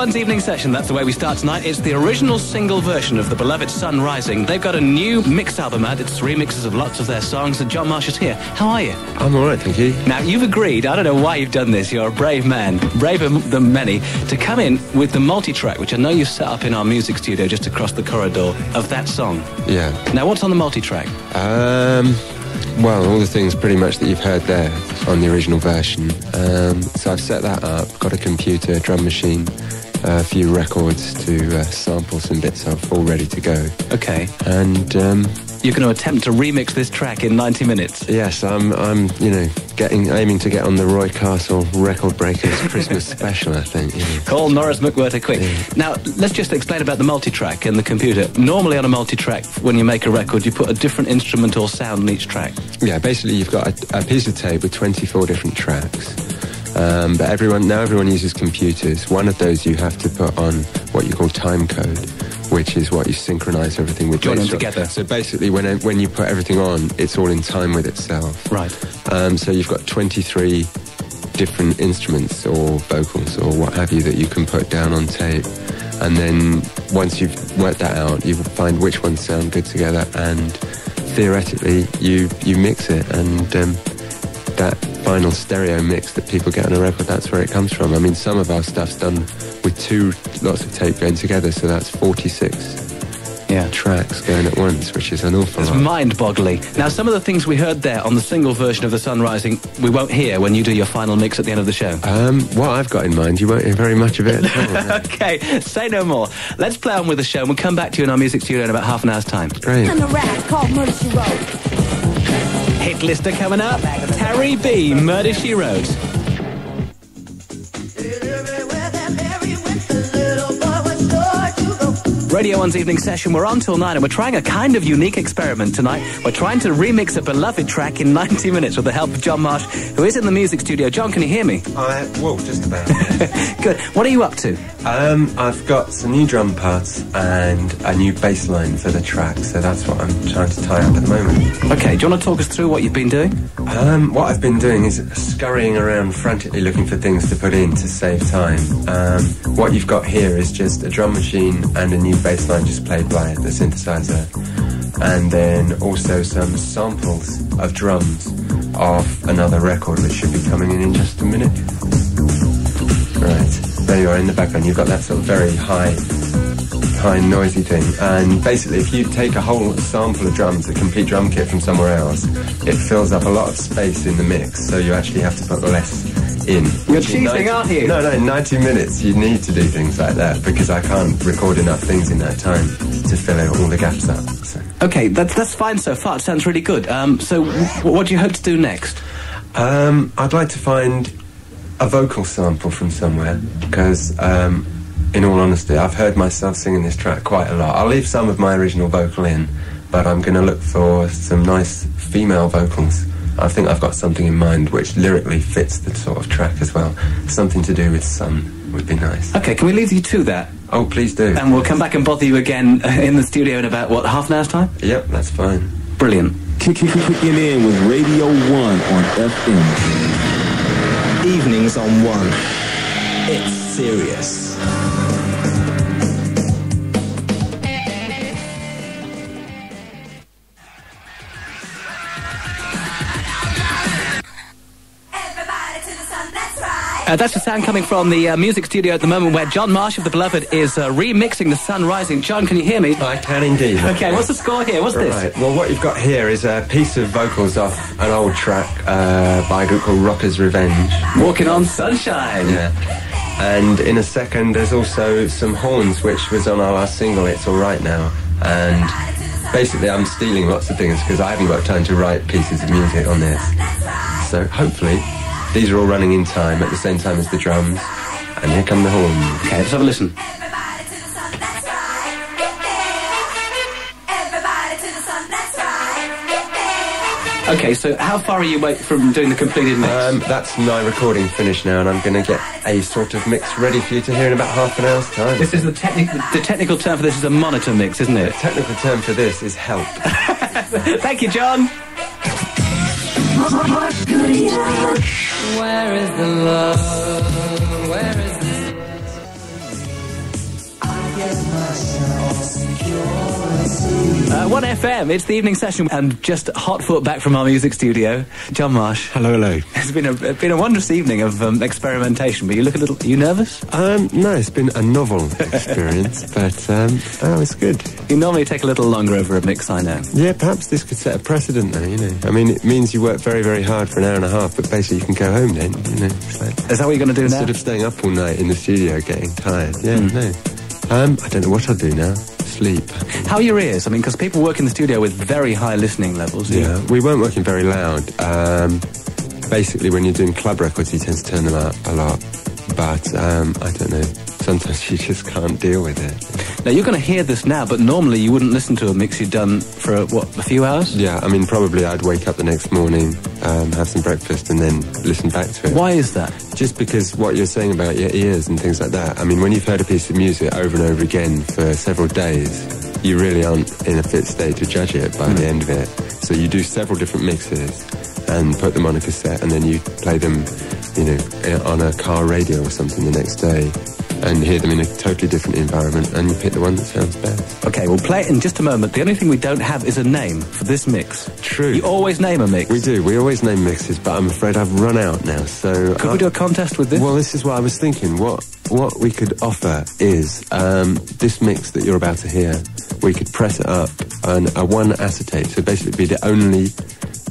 One's evening session, that's the way we start tonight. It's the original single version of the beloved Sun Rising. They've got a new mix album out. It's remixes of lots of their songs, and Jon Marsh is here. How are you? I'm all right, thank you. Now, you've agreed, I don't know why you've done this, you're a brave man, braver than many, to come in with the multi-track, which I know you set up in our music studio just across the corridor, of that song. Yeah. Now, what's on the multi-track? Well, all the things pretty much that you've heard there on the original version. So I've set that up, got a computer, drum machine, a few records to sample some bits of, all ready to go. Okay. And you're going to attempt to remix this track in 90 minutes. Yes, I'm aiming to get on the Roy Castle Record Breakers Christmas special, I think. Call Norris McWhirter quick. Yeah. Now, let's just explain about the multi-track and the computer. Normally on a multi-track, when you make a record, you put a different instrument or sound on each track. Yeah, basically you've got a piece of tape with 24 different tracks. But everyone uses computers. One of those you have to put on what you call time code, which is what you synchronize everything with. Join them together. So basically, when you put everything on, it's all in time with itself. Right. So you've got 23 different instruments or vocals or what have you that you can put down on tape. And then once you've worked that out, you find which ones sound good together, and theoretically you mix it, and that final stereo mix that people get on a record, that's where it comes from. I mean, some of our stuff's done with two lots of tape going together, so that's 46 tracks going at once, which is an awful lot. It's mind-boggling. Now, some of the things we heard there on the single version of The Sun Rising, we won't hear when you do your final mix at the end of the show. What I've got in mind, you won't hear very much of it at all. Okay, say no more. Let's play on with the show, and we'll come back to you in our music studio in about half an hour's time. Great. And the rap called Murder, She Wrote. Hit lister coming up. Terry B, Murder, She Wrote. Radio 1's evening session, we're on till 9, and we're trying a kind of unique experiment tonight. We're trying to remix a beloved track in 90 minutes with the help of Jon Marsh, who is in the music studio. Jon, can you hear me? Well, just about. Good. What are you up to? I've got some new drum parts and a new bass line for the track, so that's what I'm trying to tie up at the moment. Okay, do you want to talk us through what you've been doing? What I've been doing is scurrying around frantically looking for things to put in to save time. What you've got here is just a drum machine and a new bass line just played by the synthesizer, and then also some samples of drums off another record which should be coming in just a minute. Right, there you are in the background. You've got that sort of very high noisy thing, and basically if you take a whole sample of drums, a complete drum kit from somewhere else, it fills up a lot of space in the mix, so you actually have to put less in. You're cheating, aren't you? No, in 90 minutes you need to do things like that, because I can't record enough things in that time to fill out all the gaps up. So. Okay, that's fine so far. It sounds really good. So what do you hope to do next? I'd like to find a vocal sample from somewhere, because in all honesty, I've heard myself singing this track quite a lot. I'll leave some of my original vocal in, but I'm going to look for some nice female vocals. I think I've got something in mind which lyrically fits the sort of track as well. Something to do with sun would be nice. Okay, can we leave you to that? Oh, please do. And we'll come back and bother you again in the studio in about, half an hour's time? Yep, that's fine. Brilliant. Kicking in with Radio 1 on FM. Evenings on 1. It's serious. That's the sound coming from the music studio at the moment, where Jon Marsh of The Beloved is remixing The Sun Rising. Jon, can you hear me? I can indeed. Okay, what's the score here? What's this? Right. Well, what you've got here is a piece of vocals off an old track by a group called Rocker's Revenge. Walking on Sunshine. Yeah. And in a second, there's also some horns, which was on our last single, It's Alright Now. And basically, I'm stealing lots of things because I haven't got time to write pieces of music on this. So hopefully, these are all running in time at the same time as the drums. And here come the horns. Okay, let's have a listen. Okay, so how far are you from doing the completed mix? That's my recording finished now, and I'm going to get a sort of mix ready for you to hear in about half an hour's time. This is the technical term for this is a monitor mix, isn't it? The technical term for this is help. Thank you, Jon. Where is the love? Where is the 1FM, it's the evening session, and just hot foot back from our music studio, Jon Marsh. Hello, hello. It's been a wondrous evening of experimentation, but you look a little... Are you nervous? No, it's been a novel experience, but it's good. You normally take a little longer over a mix, I know. Yeah, perhaps this could set a precedent though, you know. I mean, it means you work very, very hard for an hour and a half, but basically you can go home then, you know. Is that what you're going to do now? Instead of staying up all night in the studio getting tired. Yeah, no. I don't know what I'll do now. Sleep. How are your ears? I mean, because people work in the studio with very high listening levels. Yeah, we weren't working very loud. Basically, when you're doing club records, you tend to turn them up a lot. But, I don't know, sometimes you just can't deal with it. Now, you're going to hear this now, but normally you wouldn't listen to a mix you'd done for, a few hours? Yeah, I mean, probably I'd wake up the next morning, have some breakfast, and then listen back to it. Why is that? Just because what you're saying about your ears and things like that, I mean, when you've heard a piece of music over and over again for several days, you really aren't in a fit state to judge it by the end of it. So you do several different mixes and put them on a cassette, and then you play them, you know, on a car radio or something the next day, and hear them in a totally different environment, and you pick the one that sounds best. Okay, we'll play it in just a moment. The only thing we don't have is a name for this mix. True. You always name a mix. We do. We always name mixes, but I'm afraid I've run out now, so... Could we do a contest with this? Well, this is what I was thinking. What we could offer is this mix that you're about to hear, we could press it up on a one acetate, so basically be the only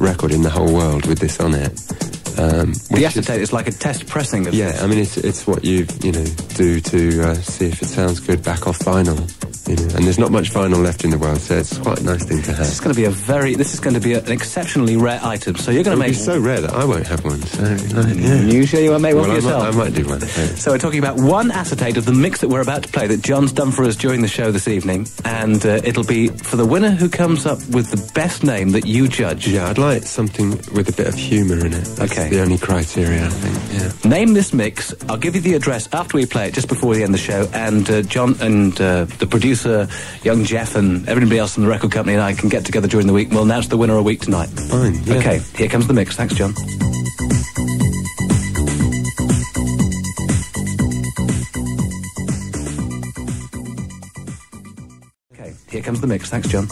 record in the whole world with this on it. The acetate is like a test pressing of this. I mean, it's what you do to see if it sounds good back off vinyl, you know. And there's not much vinyl left in the world, so it's quite a nice thing to have. This is going to be an exceptionally rare item. So you're going to make... It's so rare that I won't have one. So You sure you won't make one for yourself? I might do one. Yeah. So we're talking about one acetate of the mix that we're about to play that John's done for us during the show this evening, and it'll be for the winner who comes up with the best name that you judge. Yeah, I'd like something with a bit of humour in it. That's the only criteria, I think. Yeah. Name this mix. I'll give you the address after we play it, just before we end the show, and John and the producer, young Jeff, and everybody else from the record company and I can get together during the week. We'll announce the winner a week tonight. Fine. Yeah. Okay, here comes the mix. Thanks, John. Okay, here comes the mix. Thanks, John.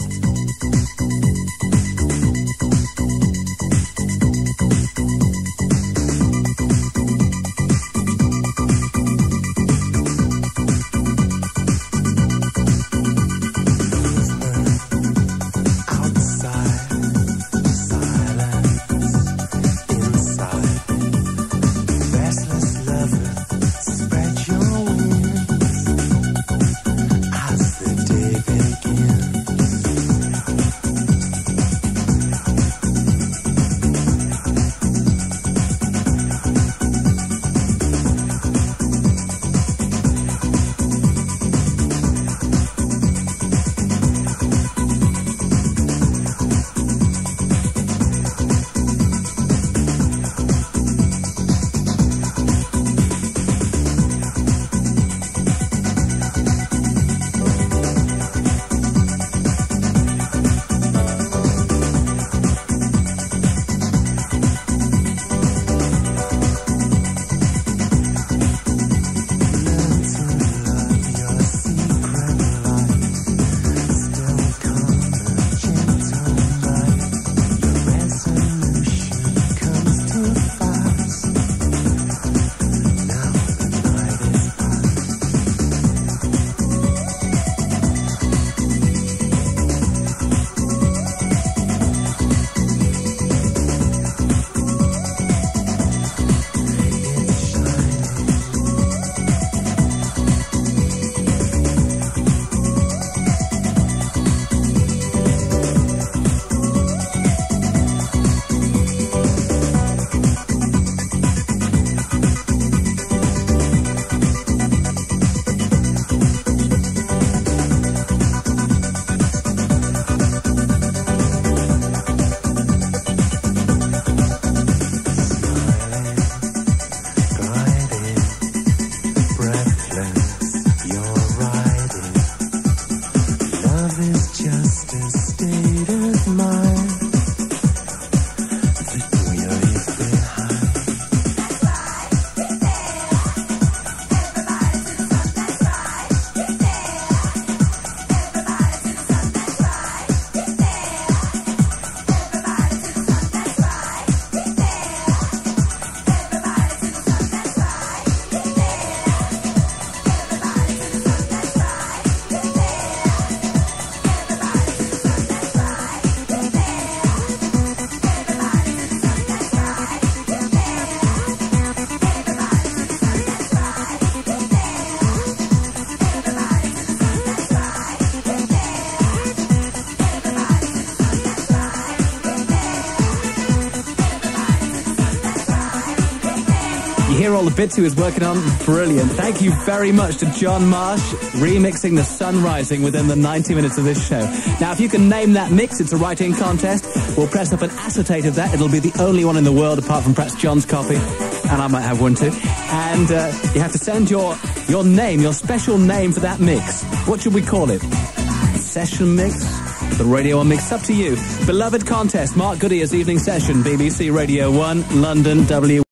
all the bits he was working on. Brilliant. Thank you very much to Jon Marsh, remixing The Sun Rising within the 90 minutes of this show. Now, if you can name that mix, it's a write-in contest. We'll press up an acetate of that. It'll be the only one in the world, apart from perhaps John's copy. And I might have one too. And you have to send your name, your special name for that mix. What should we call it? Session mix? The Radio 1 mix? Up to you. Beloved contest, Mark Goodier's evening session, BBC Radio 1, London, W.